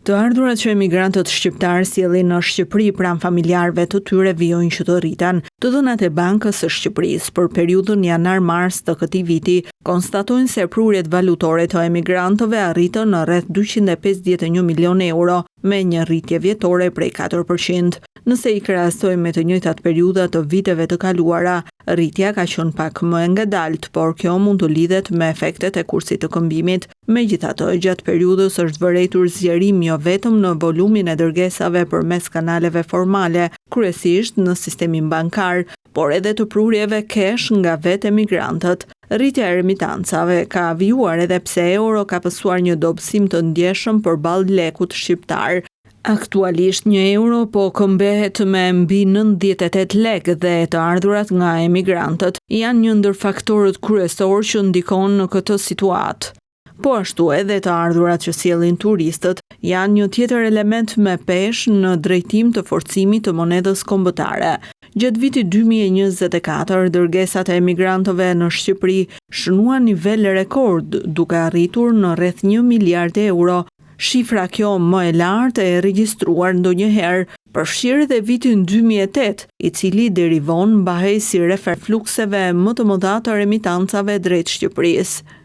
Të ardhurat që emigrantët shqiptarë sjellin në Shqipëri pranë familjarëve të tyre vijojnë që të rriten. Të dhënat e Bankës së Shqipërisë për periudhën janar-mars të këtij viti konstatojnë se prurjet valutore të emigrantëve arritën në rreth 251 milion euro, me një rritje vjetore prej 4%. Nëse i krahasojmë me të njëjtat periudha të viteve të kaluara, rritja ka qenë pak më e ngadalt, por kjo mund të lidhet me efektet e kursit të këmbimit. Megjithatë, gjatë periudhës është vërejtur zgjerim jo vetëm në volumin e dërgesave përmes kanaleve formale, kryesisht në sistemin bankar, por edhe të prurjeve kesh nga vetë emigrantët. Rritja e remitancave ka avijuar edhe pse euro ka pësuar një dobësim të ndjeshëm përballë lekut shqiptar. Aktualisht 1 euro po këmbehet me mbi 98 lekë dhe të ardhurat nga emigrantët janë një ndër faktorët kryesorë që ndikon në këtë situatë. Po ashtu edhe të ardhurat që sjellin turistët janë një tjetër element me peshë në drejtim të forcimit të monedhës kombëtare. Gjatë vitit 2024, dërgesat e emigrantëve në Shqipëri shënuan nivel rekord, duke arritur në rreth 1 miliard euro. Shifra kjo më e lartë e regjistruar ndonjëherë përfshirë edhe vitin 2008, i cili derivon mbahej si referflukseve më të mëdha të remitancave drejt Shqipërisë.